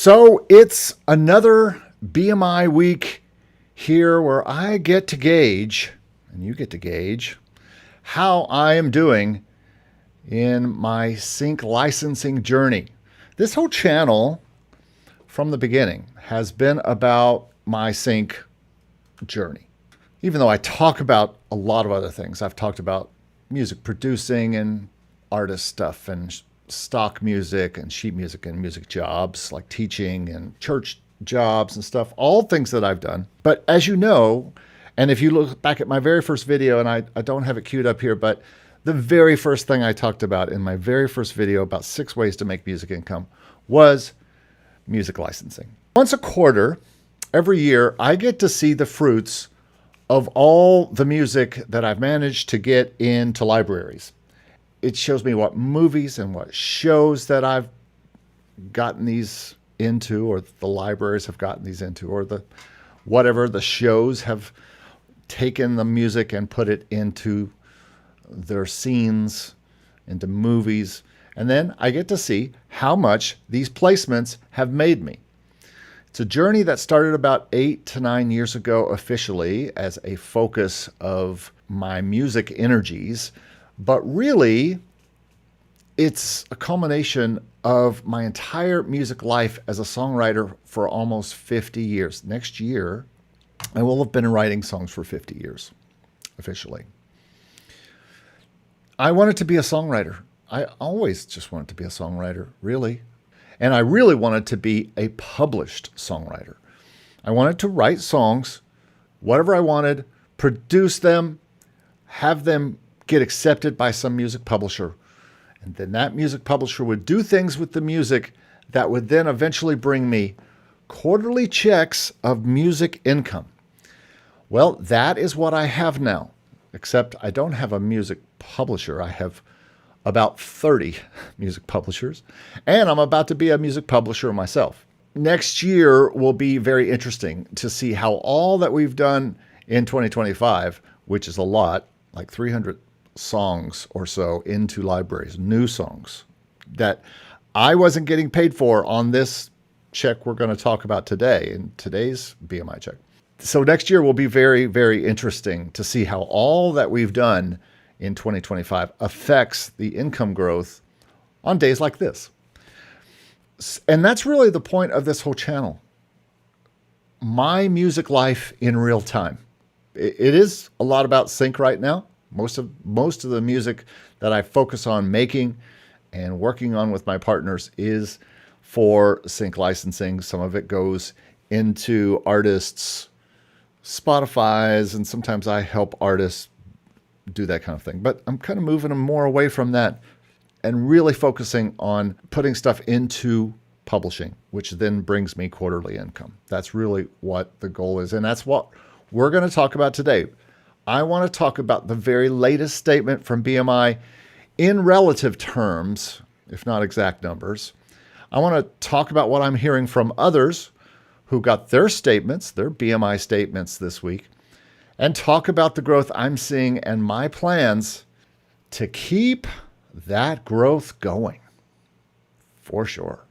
So it's another BMI week here where I get to gauge, and you get to gauge, how I am doing in my sync licensing journey. This whole channel from the beginning has been about my sync journey. Even though I talk about a lot of other things, I've talked about music producing and artist stuff and stock music and sheet music and music jobs like teaching and church jobs and stuff, all things that I've done. But as you know, and if you look back at my very first video, and I don't have it queued up here, but the very first thing I talked about in my very first video about 6 ways to make music income was music licensing. Once a quarter, every year, I get to see the fruits of all the music that I've managed to get into libraries. It shows me what movies and what shows that I've gotten these into, or the libraries have gotten these into, or the shows have taken the music and put it into their scenes, into movies. And then I get to see how much these placements have made me. It's a journey that started about 8 to 9 years ago officially as a focus of my music energies. But really, it's a culmination of my entire music life as a songwriter for almost 50 years. Next year, I will have been writing songs for 50 years, officially. I wanted to be a songwriter. I always just wanted to be a songwriter, really. And I really wanted to be a published songwriter. I wanted to write songs, whatever I wanted, produce them, have them get accepted by some music publisher. And then that music publisher would do things with the music that would then eventually bring me quarterly checks of music income. Well, that is what I have now, except I don't have a music publisher. I have about 30 music publishers, and I'm about to be a music publisher myself. Next year will be very interesting to see how all that we've done in 2025, which is a lot, like 300 songs or so into libraries, new songs that I wasn't getting paid for on this check we're going to talk about today, in today's BMI check. So next year will be very, very interesting to see how all that we've done in 2025 affects the income growth on days like this. And that's really the point of this whole channel. My music life in real time. It is a lot about sync right now. Most of the music that I focus on making and working on with my partners is for sync licensing. Some of it goes into artists' Spotify's, and sometimes I help artists do that kind of thing. But I'm kind of moving them more away from that and really focusing on putting stuff into publishing, which then brings me quarterly income. That's really what the goal is. And that's what we're going to talk about today. I want to talk about the very latest statement from BMI in relative terms, if not exact numbers. I want to talk about what I'm hearing from others who got their statements, their BMI statements this week, and talk about the growth I'm seeing and my plans to keep that growth going, for sure.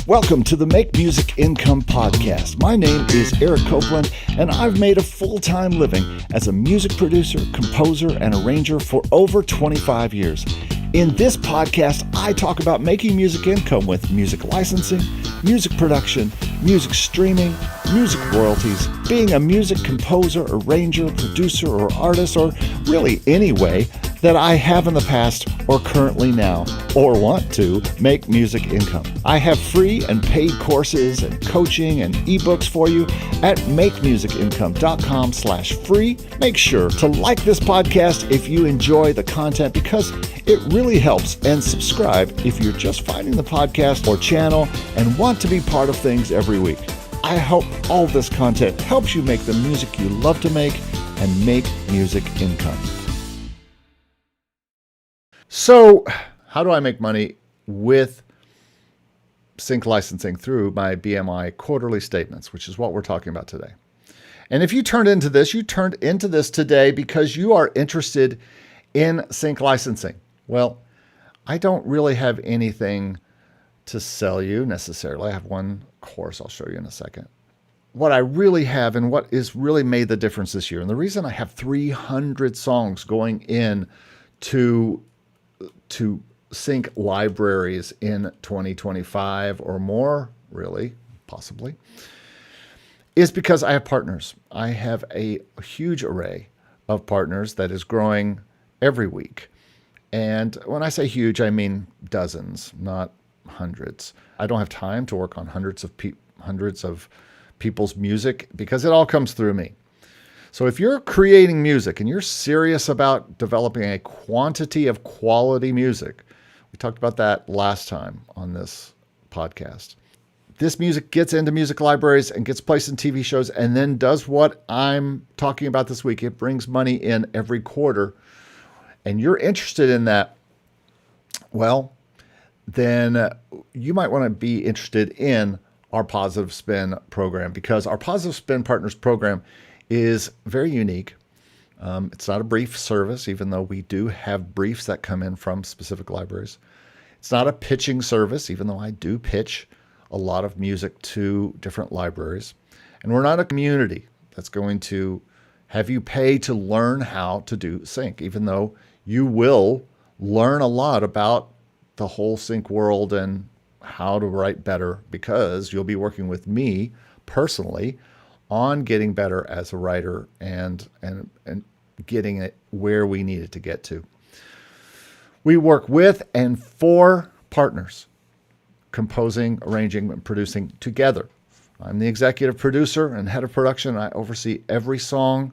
Welcome to the Make Music Income Podcast. My name is Eric Copeland, and I've made a full-time living as a music producer, composer, and arranger for over 25 years. In this podcast, I talk about making music income with music licensing, music production, music streaming, music royalties, being a music composer, arranger, producer, or artist, or really any way that I have in the past or currently now or want to make music income. I have free and paid courses and coaching and ebooks for you at makemusicincome.com/free. Make sure to like this podcast if you enjoy the content, because it really helps, and subscribe if you're just finding the podcast or channel and want to be part of things every week. I hope all this content helps you make the music you love to make and make music income. So, how do I make money with sync licensing through my BMI quarterly statements, which is what we're talking about today? And if you turned into this today because you are interested in sync licensing. Well, I don't really have anything to sell you necessarily. I have one course I'll show you in a second. What I really have and what is really made the difference this year, and the reason I have 300 songs going in to sync libraries in 2025 or more, really, possibly, is because I have partners. I have a huge array of partners that is growing every week. And when I say huge, I mean dozens, not hundreds. I don't have time to work on hundreds of people's music because it all comes through me. So if you're creating music and you're serious about developing a quantity of quality music, we talked about that last time on this podcast. This music gets into music libraries and gets placed in TV shows and then does what I'm talking about this week. It brings money in every quarter. And you're interested in that, well, then you might want to be interested in our Positive Spin program, because our Positive Spin Partners program is very unique. It's not a brief service, even though we do have briefs that come in from specific libraries. It's not a pitching service, even though I do pitch a lot of music to different libraries. And we're not a community that's going to have you pay to learn how to do sync, even though you will learn a lot about the whole sync world and how to write better, because you'll be working with me personally on getting better as a writer and getting it where we need it to get to. We work with and for partners, composing, arranging, and producing together. I'm the executive producer and head of production. I oversee every song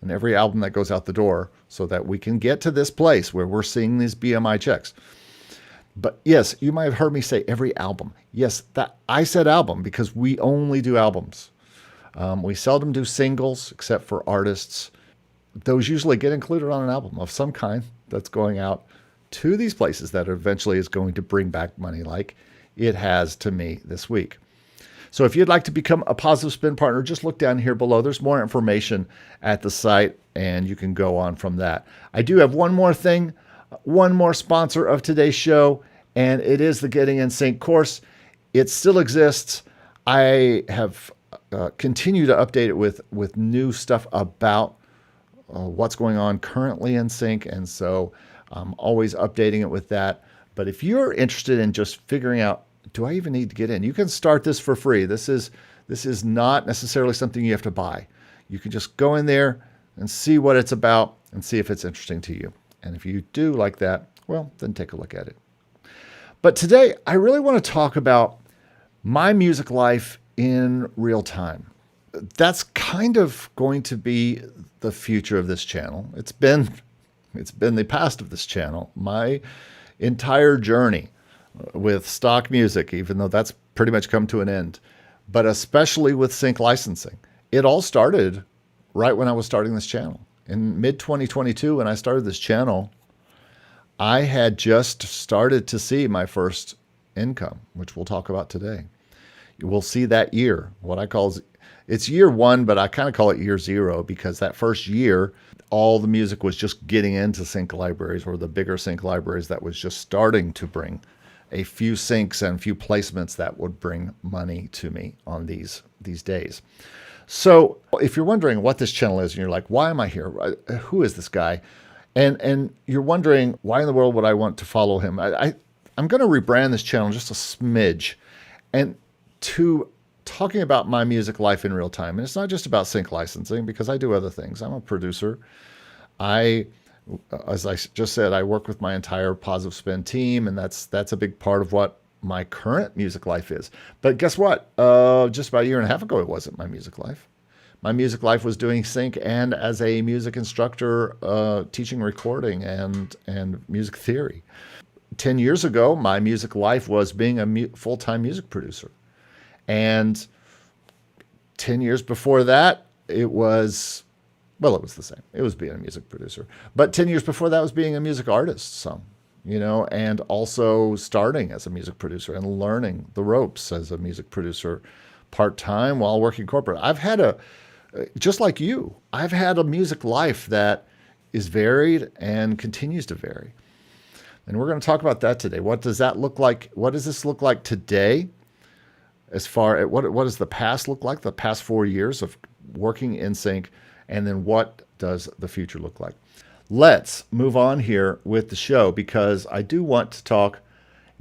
and every album that goes out the door so that we can get to this place where we're seeing these BMI checks. But yes, you might have heard me say every album. Yes, that I said album because we only do albums. We seldom do singles except for artists. Those usually get included on an album of some kind that's going out to these places that eventually is going to bring back money, like it has to me this week. So if you'd like to become a Positive Spin partner, just look down here below. There's more information at the site, and you can go on from that. I do have one more thing, one more sponsor of today's show, and it is the Getting in Sync course. It still exists. I have continued to update it with new stuff about what's going on currently in sync, and so I'm always updating it with that. But if you're interested in just figuring out, do I even need to get in? You can start this for free. This is not necessarily something you have to buy. You can just go in there and see what it's about and see if it's interesting to you. And if you do like that, well, then take a look at it. But today, I really want to talk about my music life in real time. That's kind of going to be the future of this channel. It's been the past of this channel. My entire journey with stock music, even though that's pretty much come to an end, but especially with sync licensing. It all started right when I was starting this channel. In mid-2022, when I started this channel, I had just started to see my first income, which we'll talk about today. We'll see that year, what I call, it's year one, but I kind of call it year zero, because that first year, all the music was just getting into sync libraries, or the bigger sync libraries that was just starting to bring a few syncs and a few placements that would bring money to me on these days. So if you're wondering what this channel is and you're like, why am I here? Who is this guy? And you're wondering, why in the world would I want to follow him? I'm going to rebrand this channel just a smidge and to talking about my music life in real time. And it's not just about sync licensing, because I do other things. I'm a producer. As I just said, I work with my entire Positive Spin team, and that's a big part of what my current music life is. But guess what? Just about a year and a half ago, it wasn't my music life. My music life was doing sync and as a music instructor, teaching recording and music theory. 10 years ago, my music life was being a full-time music producer. And 10 years before that, it was the same. It was being a music producer. But 10 years before that was being a music artist, and also starting as a music producer and learning the ropes as a music producer part-time while working corporate. I've had just like you, I've had a music life that is varied and continues to vary. And we're going to talk about that today. What does that look like? What does this look like today? As far as what does the past look like? The past 4 years of working in sync, and then what does the future look like? Let's move on here with the show, because I do want to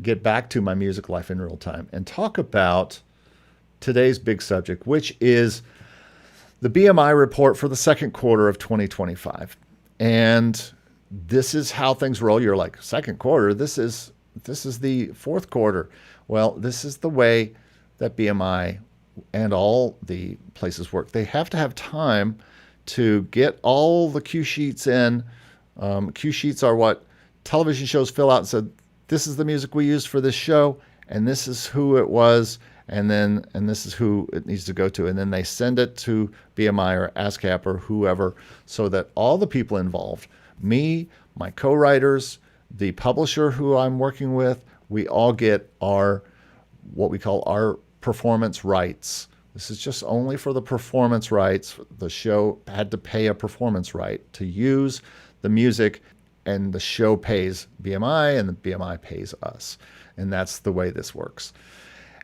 get back to my music life in real time and talk about today's big subject, which is the BMI report for the second quarter of 2025. And this is how things roll. You're like, second quarter, this is the fourth quarter. Well, this is the way that BMI and all the places work. They have to have time to get all the cue sheets in. Cue sheets are what television shows fill out and said, this is the music we used for this show, and this is who it was, and this is who it needs to go to. And then they send it to BMI or ASCAP or whoever, so that all the people involved, me, my co-writers, the publisher who I'm working with, we all get what we call our performance rights. This is just only for the performance rights. The show had to pay a performance right to use the music, and the show pays BMI and the BMI pays us. And that's the way this works.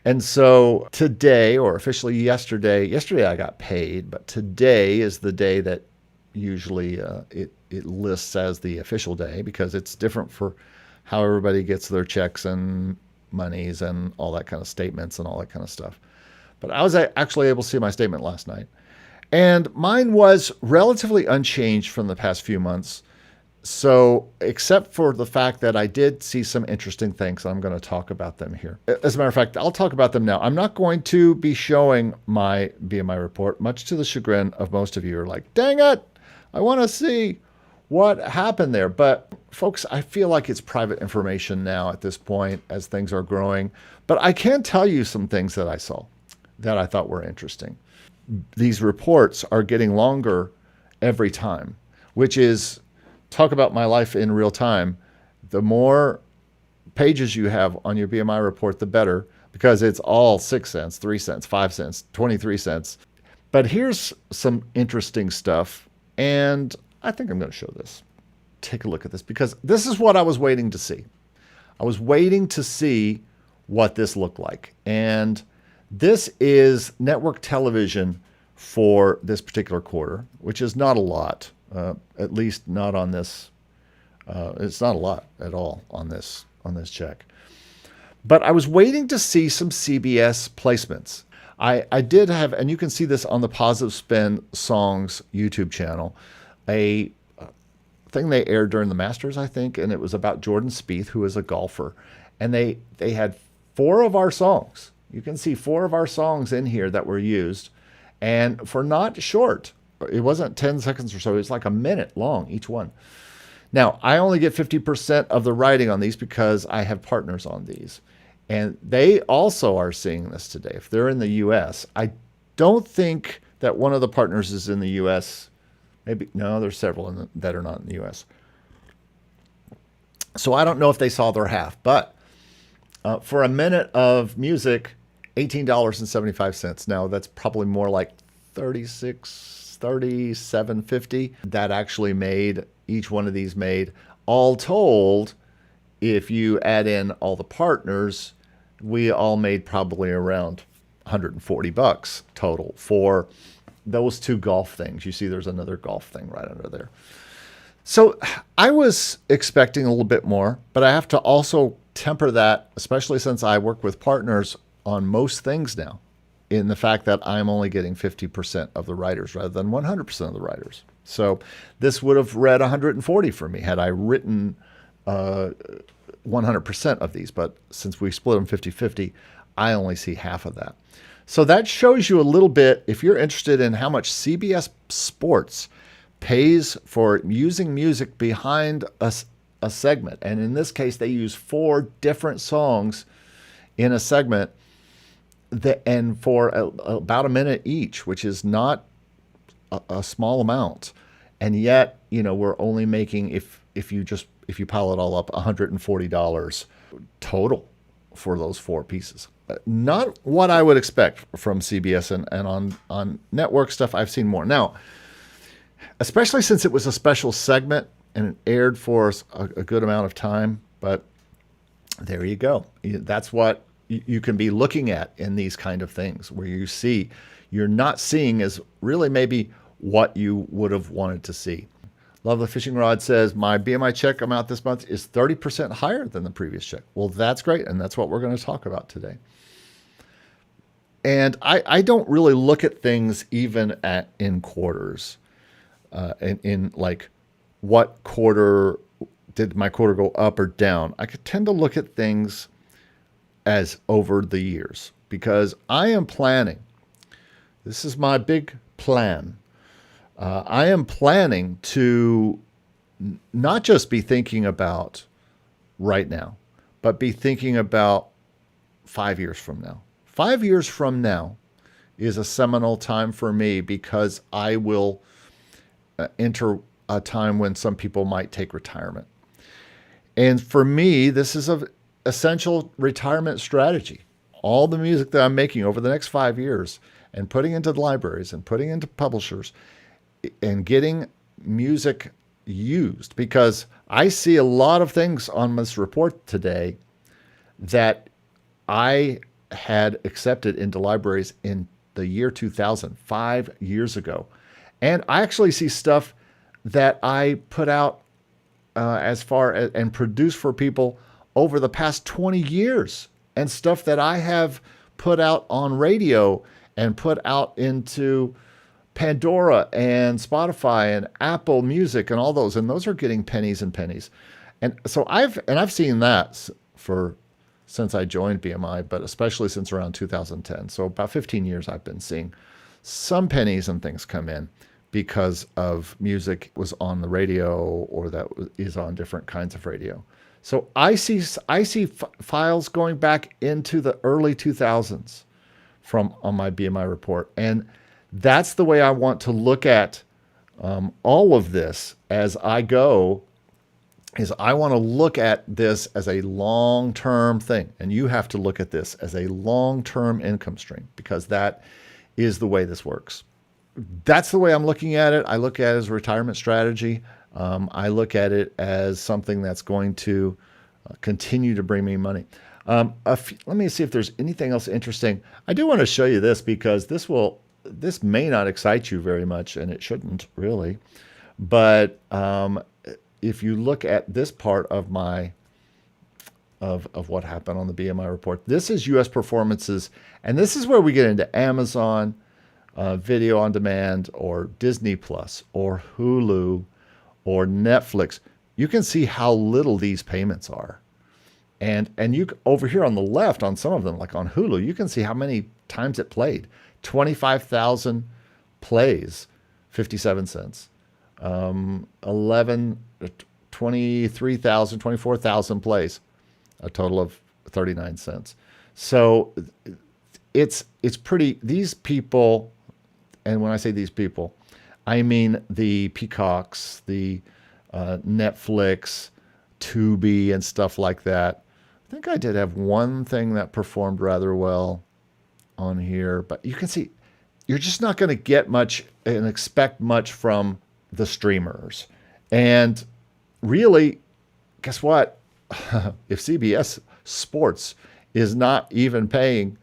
And so today, or officially yesterday I got paid, but today is the day that usually it lists as the official day, because it's different for how everybody gets their checks and monies and all that kind of statements and all that kind of stuff. But I was actually able to see my statement last night, and mine was relatively unchanged from the past few months. So, except for the fact that I did see some interesting things, I'm going to talk about them here. As a matter of fact, I'll talk about them now. I'm not going to be showing my BMI report, much to the chagrin of most of you are like, dang it, I want to see what happened there. But folks, I feel like it's private information now at this point as things are growing. But I can tell you some things that I saw that I thought were interesting. These reports are getting longer every time, which is, talk about my life in real time. The more pages you have on your BMI report, the better, because it's all 6 cents, 3 cents, 5 cents, 23 cents. But here's some interesting stuff, and I think I'm going to show this. Take a look at this, because this is what I was waiting to see. I was waiting to see what this looked like. And this is network television for this particular quarter, which is not a lot, at least not on this. It's not a lot at all on this check. But I was waiting to see some CBS placements. I did have, and you can see this on the Positive Spin Songs YouTube channel, a thing they aired during the Masters, I think, and it was about Jordan Spieth, who is a golfer. And they had 4 of our songs. You can see 4 of our songs in here that were used, and for not short. It wasn't 10 seconds or so. It's like a minute long, each one. Now, I only get 50% of the writing on these because I have partners on these. And they also are seeing this today. If they're in the U.S., I don't think that one of the partners is in the U.S. Maybe, no, there's several that are not in the U.S. So I don't know if they saw their half. But for a minute of music, $18.75. Now, that's probably more like $37.50 that actually made, each one of these made. All told, if you add in all the partners, we all made probably around $140 total for those 2 golf things. You see there's another golf thing right under there. So I was expecting a little bit more, but I have to also temper that, especially since I work with partners on most things now, in the fact that I'm only getting 50% of the writers rather than 100% of the writers. So this would have read 140 for me had I written 100% of these. But since we split them 50-50, I only see half of that. So that shows you a little bit, if you're interested in how much CBS Sports pays for using music behind a segment. And in this case, they use 4 different songs in a segment, and for about a minute each, which is not a small amount. And yet, we're only making, if you pile it all up, $140 total for those 4 pieces. Not what I would expect from CBS, and on network stuff, I've seen more. Now, especially since it was a special segment and it aired for a good amount of time, But there you go. That's what you can be looking at in these kind of things, where you're not seeing as really maybe what you would have wanted to see. Lovely Fishing Rod says, my BMI check amount this month is 30% higher than the previous check. Well, that's great. And that's what we're going to talk about today. And I don't really look at things even in quarters, in like what quarter did my quarter go up or down. I could tend to look at things as over the years, because I am planning. This is my big plan. I am planning to not just be thinking about right now, but be thinking about 5 years from now. 5 years from now is a seminal time for me, because I will enter a time when some people might take retirement. And for me, this is an essential retirement strategy. All the music that I'm making over the next 5 years and putting into the libraries and putting into publishers and getting music used, because I see a lot of things on this report today that I had accepted into libraries in the year 2000, 5 years ago. And I actually see stuff that I put out as far as and produced for people over the past 20 years, and stuff that I have put out on radio and put out into Pandora and Spotify and Apple Music and all those, and those are getting pennies and pennies. And so I've seen that since I joined BMI, but especially since around 2010. So about 15 years I've been seeing some pennies and things come in because of music was on the radio or that is on different kinds of radio. So I see files going back into the early 2000s on my BMI report. And that's the way I want to look at all of this as I go, is I want to look at this as a long-term thing. And you have to look at this as a long-term income stream, because that is the way this works. That's the way I'm looking at it. I look at it as a retirement strategy. I look at it as something that's going to continue to bring me money. Let me see if there's anything else interesting. I do want to show you this, because this may not excite you very much, and it shouldn't really. But if you look at this part of of what happened on the BMI report, this is U.S. performances, and this is where we get into Amazon Video on Demand, or Disney Plus, or Hulu, or Netflix. You can see how little these payments are. And you over here on the left, on some of them, like on Hulu, you can see how many times it played. 25,000 plays, 57 cents. 23,000, 24,000 plays, a total of 39 cents. So it's pretty, these people, and when I say these people, I mean the Peacocks, the Netflix, Tubi, and stuff like that. I think I did have one thing that performed rather well on here, but you can see you're just not going to get much and expect much from the streamers. And really, guess what? If CBS Sports is not even paying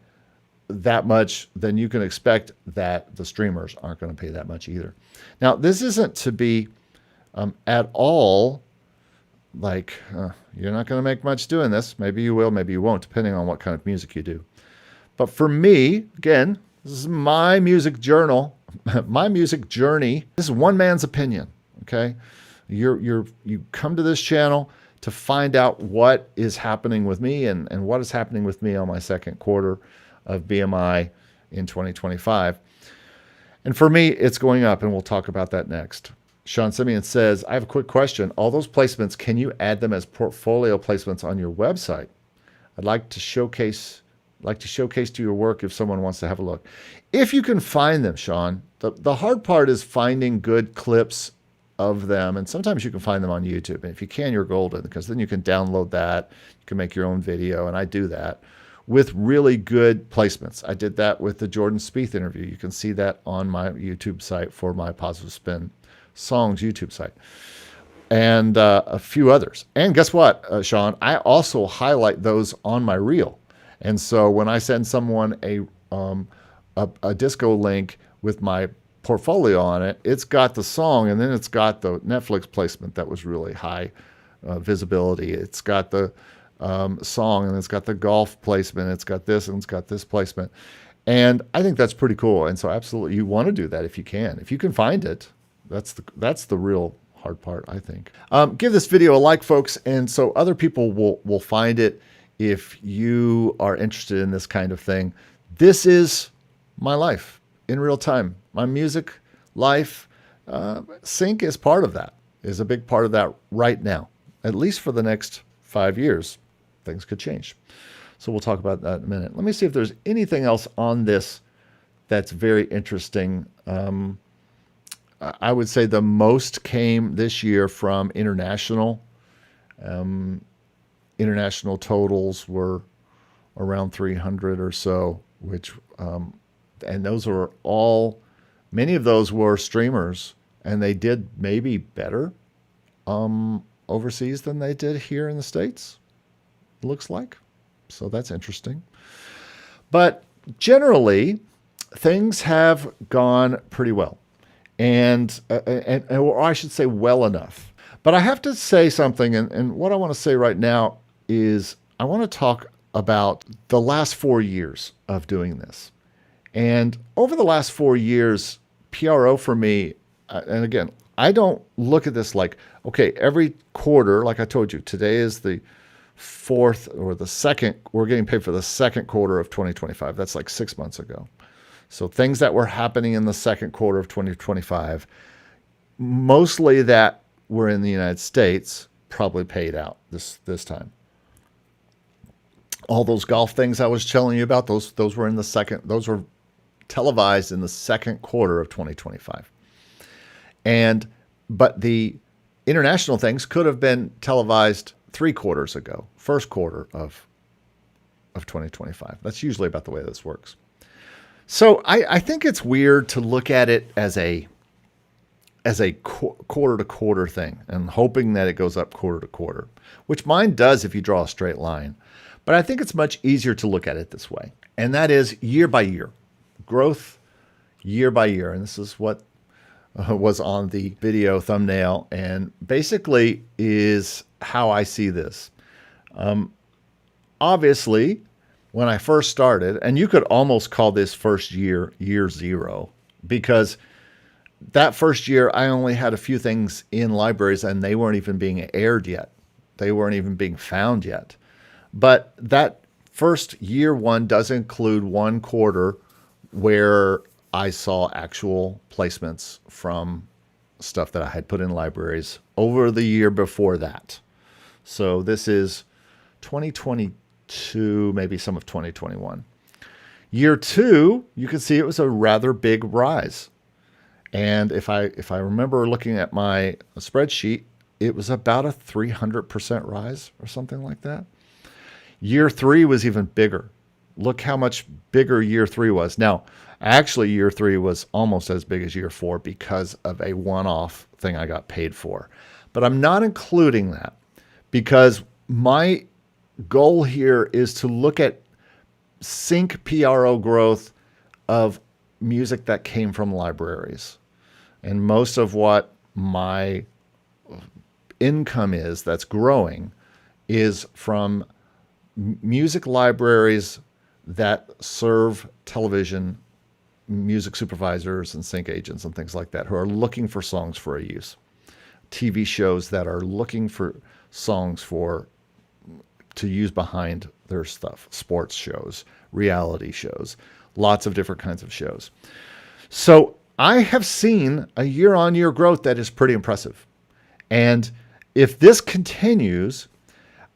that much, then you can expect that the streamers aren't going to pay that much either. Now, this isn't to be at all like, you're not going to make much doing this. Maybe you will, maybe you won't, depending on what kind of music you do. But for me, again, this is my music journal, my music journey. This is one man's opinion, okay? You come to this channel to find out what is happening with me and what is happening with me on my second quarter of BMI in 2025. And for me, it's going up, and we'll talk about that next. Sean Simeon says, I have a quick question. All those placements, can you add them as portfolio placements on your website? I'd like to showcase to your work if someone wants to have a look. If you can find them, Sean, the hard part is finding good clips of them. And sometimes you can find them on YouTube. And if you can, you're golden, because then you can download that. You can make your own video. And I do that with really good placements. I did that with the Jordan Spieth interview. You can see that on my YouTube site for my Positive Spin Songs YouTube site. and a few others. And guess what, Sean? I also highlight those on my reel. And so when I send someone a disco link with my portfolio on it, it's got the song, and then it's got the Netflix placement that was really high visibility. It's got the song, and it's got the golf placement. It's got this, and it's got this placement. And I think that's pretty cool. And so absolutely, you want to do that if you can. If you can find it, that's the real hard part, I think. Give this video a like, folks, and so other people will find it if you are interested in this kind of thing. This is my life in real time. My music life, sync is part of that, is a big part of that right now, at least for the next 5 years. Things could change. So we'll talk about that in a minute. Let me see if there's anything else on this that's very interesting. I would say the most came this year from international. International totals were around 300 or so, which, and those were all, many of those were streamers, and they did maybe better overseas than they did here in the States, it looks like. So that's interesting. But generally, things have gone pretty well. Or I should say well enough. But I have to say something, and what I want to say right now is I want to talk about the last 4 years of doing this. And over the last 4 years, PRO for me, and again, I don't look at this like, okay, every quarter, like I told you, today is the fourth or the second, we're getting paid for the second quarter of 2025. That's like 6 months ago. So things that were happening in the second quarter of 2025, mostly that were in the United States, probably paid out this time. All those golf things I was telling you about, those were in the second, those were televised in the second quarter of 2025. But the international things could have been televised 3 quarters ago, first quarter of 2025. That's usually about the way this works. So I think it's weird to look at it as a quarter to quarter thing and hoping that it goes up quarter to quarter, which mine does if you draw a straight line. But I think it's much easier to look at it this way. And that is year by year, growth year by year. And this is what was on the video thumbnail and basically is how I see this. Obviously, when I first started, and you could almost call this first year, year zero, because that first year I only had a few things in libraries and they weren't even being aired yet. They weren't even being found yet. But that first year one does include 1 quarter where I saw actual placements from stuff that I had put in libraries over the year before that. So this is 2022, maybe some of 2021. Year 2, you can see it was a rather big rise. And if I remember looking at my spreadsheet, it was about a 300% rise or something like that. Year 3 was even bigger. Look how much bigger year 3 was. Now, actually, year 3 was almost as big as year 4 because of a one-off thing I got paid for. But I'm not including that because my goal here is to look at sync PRO growth of music that came from libraries. And most of what my income is that's growing is from music libraries that serve television music supervisors and sync agents and things like that who are looking for songs for a use. TV shows that are looking for songs to use behind their stuff. Sports shows, reality shows, lots of different kinds of shows. So I have seen a year-on-year growth that is pretty impressive. And if this continues,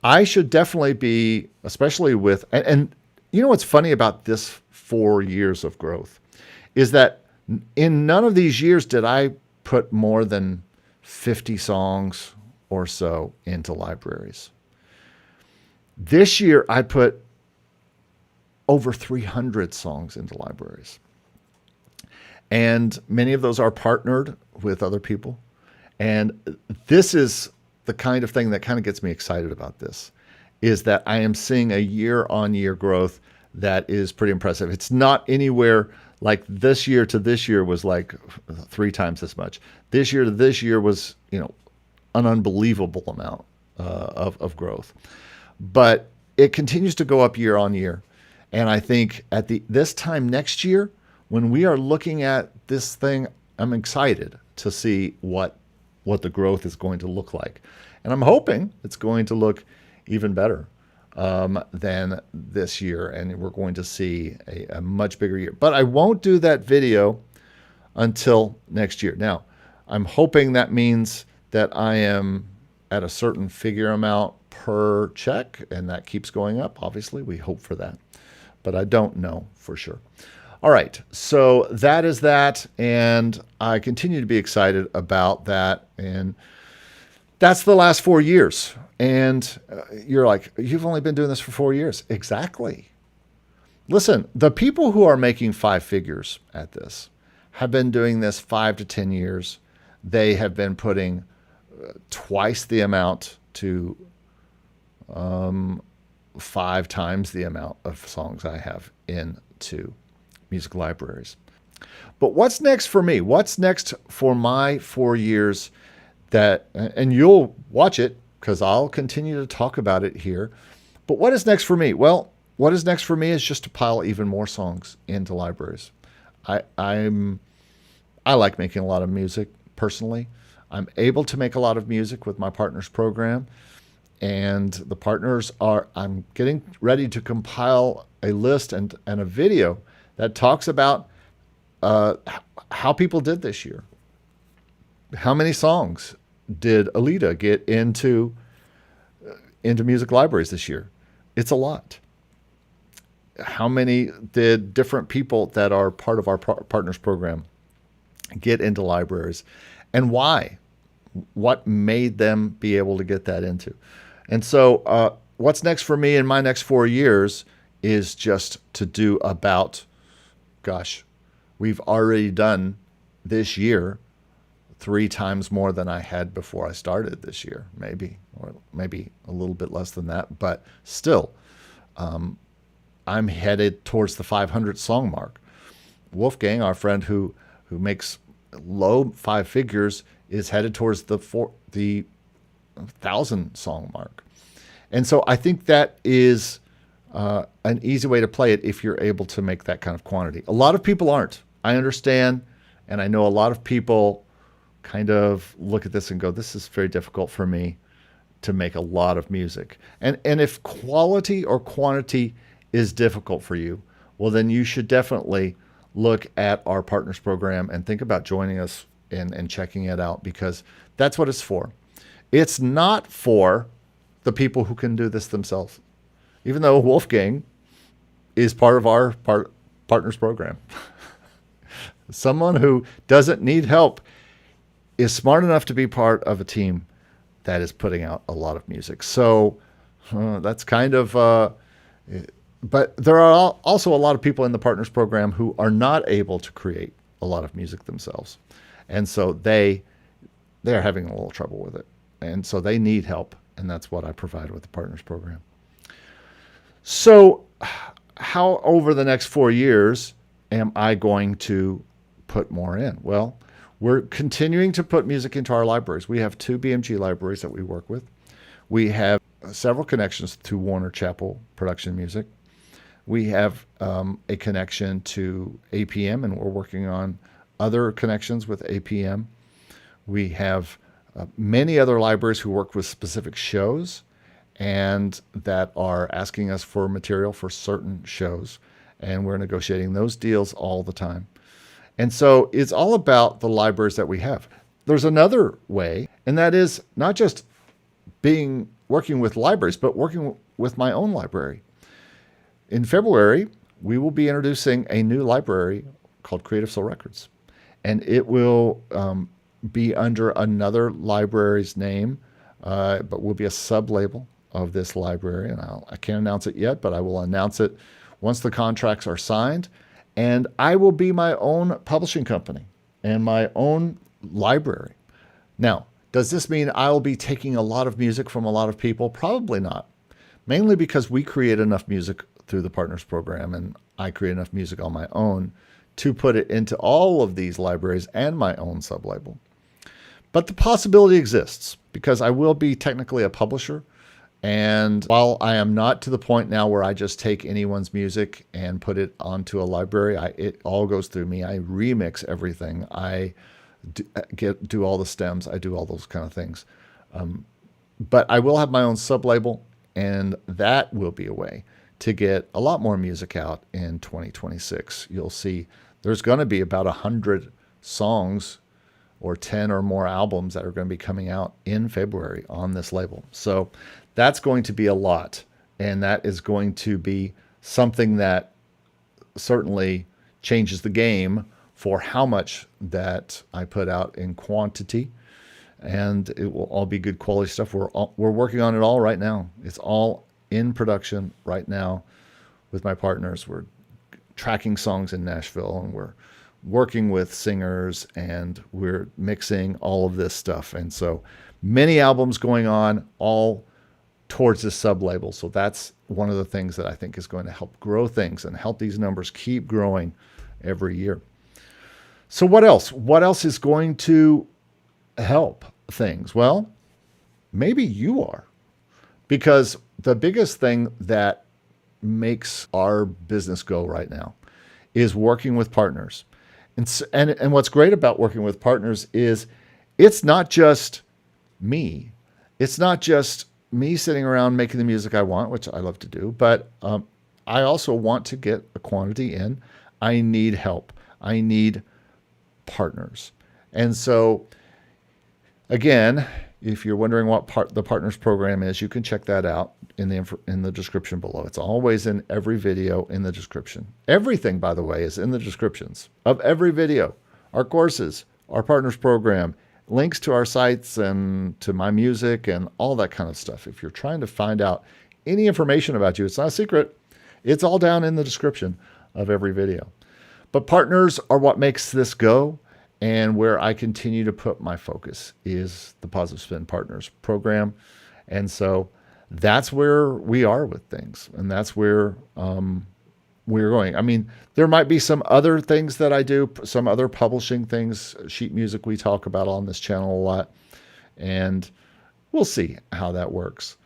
I should definitely be, especially with, and you know what's funny about this 4 years of growth is that in none of these years did I put more than 50 songs or so into libraries. This year I put over 300 songs into libraries. And many of those are partnered with other people. And this is the kind of thing that kind of gets me excited about this, is that I am seeing a year-on-year growth that is pretty impressive. It's not anywhere like this year to this year was like 3 times as much. This year to this year was, an unbelievable amount of growth. But it continues to go up year on year. And I think at this time next year, when we are looking at this thing, I'm excited to see what the growth is going to look like. And I'm hoping it's going to look even better than this year. And we're going to see a much bigger year. But I won't do that video until next year. Now, I'm hoping that means that I am at a certain figure amount per check, and that keeps going up. Obviously, we hope for that, but I don't know for sure. All right, so that is that, and I continue to be excited about that, and that's the last 4 years. And you're like, you've only been doing this for 4 years. Exactly. Listen, the people who are making 5 figures at this have been doing this 5 to 10 years. They have been putting twice the amount to 5 times the amount of songs I have into music libraries. But what's next for me? What's next for my 4 years and you'll watch it because I'll continue to talk about it here. But what is next for me? Well, what is next for me is just to pile even more songs into libraries. I like making a lot of music personally. I'm able to make a lot of music with my partners program. And the partners I'm getting ready to compile a list and a video that talks about how people did this year. How many songs did Alita get into music libraries this year? It's a lot. How many did different people that are part of our partners program get into libraries, and why? What made them be able to get that into? And so what's next for me in my next 4 years is just to do about, we've already done this year 3 times more than I had before I started this year, or maybe a little bit less than that, but still, I'm headed towards the 500 song mark. Wolfgang, our friend who makes low 5 figures, is headed towards the 1,000 song mark. And so I think that is an easy way to play it if you're able to make that kind of quantity. A lot of people aren't. I understand, and I know a lot of people kind of look at this and go, this is very difficult for me to make a lot of music. And if quality or quantity is difficult for you, well, then you should definitely look at our partners program and think about joining us and checking it out, because that's what it's for. It's not for the people who can do this themselves, even though Wolfgang is part of our partners program. Someone who doesn't need help is smart enough to be part of a team that is putting out a lot of music. So that's kind of, but there are also a lot of people in the partners program who are not able to create a lot of music themselves. And so they're having a little trouble with it. And so they need help. And that's what I provide with the partners program. So how over the next 4 years am I going to put more in? Well, we're continuing to put music into our libraries. We have 2 BMG libraries that we work with. We have several connections to Warner Chappell Production Music. We have a connection to APM, and we're working on other connections with APM. We have many other libraries who work with specific shows and that are asking us for material for certain shows. And we're negotiating those deals all the time. And so it's all about the libraries that we have. There's another way, and that is not just working with libraries, but working with my own library. In February, we will be introducing a new library called Creative Soul Records. And it will be under another library's name, but will be a sub-label of this library. And I can't announce it yet, but I will announce it once the contracts are signed. And I will be my own publishing company and my own library Now, does this mean I'll be taking a lot of music from a lot of people? Probably not. Mainly because we create enough music through the Partners Program, and I create enough music on my own to put it into all of these libraries and my own sublabel. But the possibility exists because I will be technically a publisher. And while I am not to the point now where I just take anyone's music and put it onto a library, it all goes through me. I remix everything. I do all the stems. I do all those kind of things. But I will have my own sublabel, and that will be a way to get a lot more music out in 2026. You'll see there's going to be about 100 songs or 10 or more albums that are going to be coming out in February on this label. So that's going to be a lot. And that is going to be something that certainly changes the game for how much that I put out in quantity. And it will all be good quality stuff. We're working on it all right now. It's all in production right now with my partners. We're tracking songs in Nashville, and we're working with singers, and we're mixing all of this stuff. And so many albums going on, all towards this sub-label. So that's one of the things that I think is going to help grow things and help these numbers keep growing every year. So what else? What else is going to help things? Well, maybe you are. Because the biggest thing that makes our business go right now is working with partners. And what's great about working with partners is it's not just me. It's not just me sitting around making the music I want, which I love to do, but I also want to get a quantity in. I need help. I need partners. And so, again, if you're wondering what the Partners Program is, you can check that out in the description below. It's always in every video in the description. Everything, by the way, is in the descriptions of every video. Our courses, our Partners Program, links to our sites and to my music and all that kind of stuff. If you're trying to find out any information about you, it's not a secret. It's all down in the description of every video. But partners are what makes this go. And where I continue to put my focus is the Positive Spin Partners Program. And so that's where we are with things. And that's where we're going. I mean, there might be some other things that I do, some other publishing things, sheet music we talk about on this channel a lot. And we'll see how that works.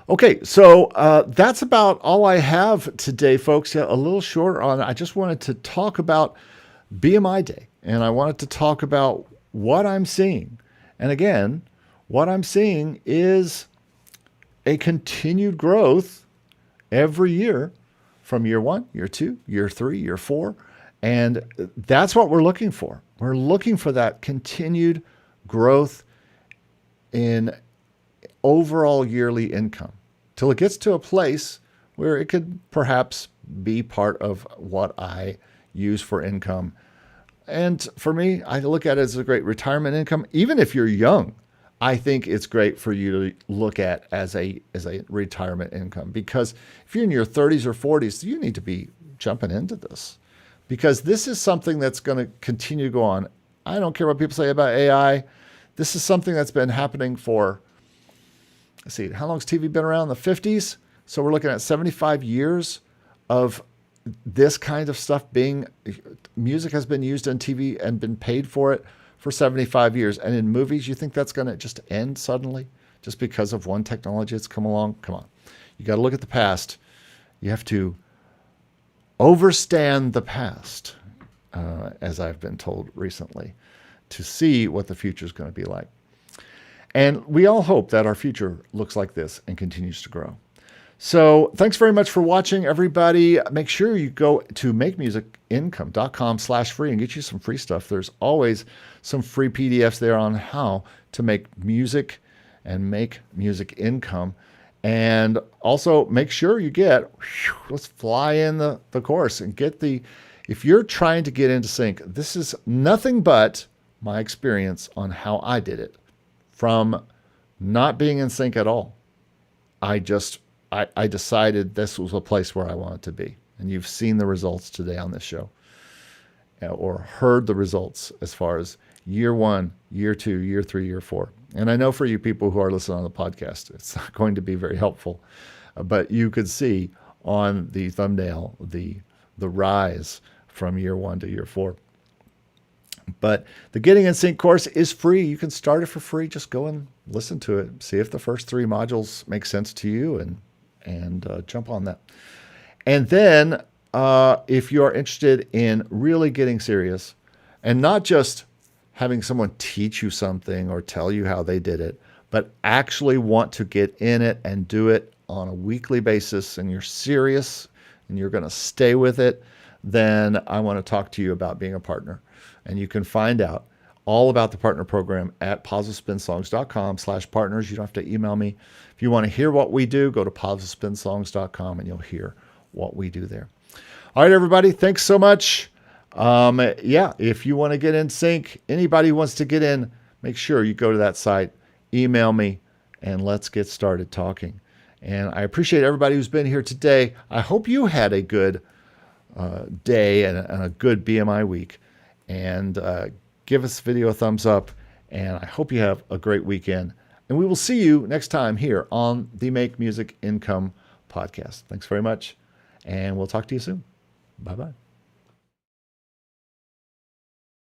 Okay, so that's about all I have today, folks. Yeah, a little short on, I just wanted to talk about BMI Day. And I wanted to talk about what I'm seeing. And again, what I'm seeing is a continued growth every year from year 1, year 2, year 3, year 4. And that's what we're looking for. We're looking for that continued growth in overall yearly income till it gets to a place where it could perhaps be part of what I use for income. And for me, I look at it as a great retirement income. Even if you're young, I think it's great for you to look at as a retirement income, because if you're in your 30s or 40s, you need to be jumping into this, because this is something that's going to continue to go on. I don't care what people say about AI. This is something that's been happening for, let's see, how long has TV been around? The 50s. So we're looking at 75 years of this kind of stuff music has been used on TV and been paid for it for 75 years. And in movies, you think that's going to just end suddenly just because of one technology that's come along? Come on. You got to look at the past. You have to overstand the past, as I've been told recently, to see what the future is going to be like. And we all hope that our future looks like this and continues to grow. So thanks very much for watching, everybody. Make sure you go to makemusicincome.com/free and get you some free stuff. There's always some free PDFs there on how to make music and make music income. And also make sure you get, let's fly in the course and get if you're trying to get into sync, this is nothing but my experience on how I did it from not being in sync at all. I decided this was a place where I wanted to be. And you've seen the results today on this show. or heard the results as far as year 1, year 2, year 3, year 4. And I know for you people who are listening on the podcast, it's not going to be very helpful, but you could see on the thumbnail the rise from year 1 to year 4. But the Getting in Sync course is free. You can start it for free. Just go and listen to it. See if the first 3 modules make sense to you, and jump on that. And then if you're interested in really getting serious and not just having someone teach you something or tell you how they did it, but actually want to get in it and do it on a weekly basis, and you're serious and you're going to stay with it, then I want to talk to you about being a partner. And you can find out all about the partner program at positivespinsongs.com/partners. You don't have to email me. If you want to hear what we do, go to positivespinsongs.com and you'll hear what we do there. All right, everybody. Thanks so much. If you want to get in sync, anybody who wants to get in, make sure you go to that site, email me, and let's get started talking. And I appreciate everybody who's been here today. I hope you had a good day and a good BMI week. And give this video a thumbs up. And I hope you have a great weekend. And we will see you next time here on the Make Music Income podcast. Thanks very much. And we'll talk to you soon. Bye-bye.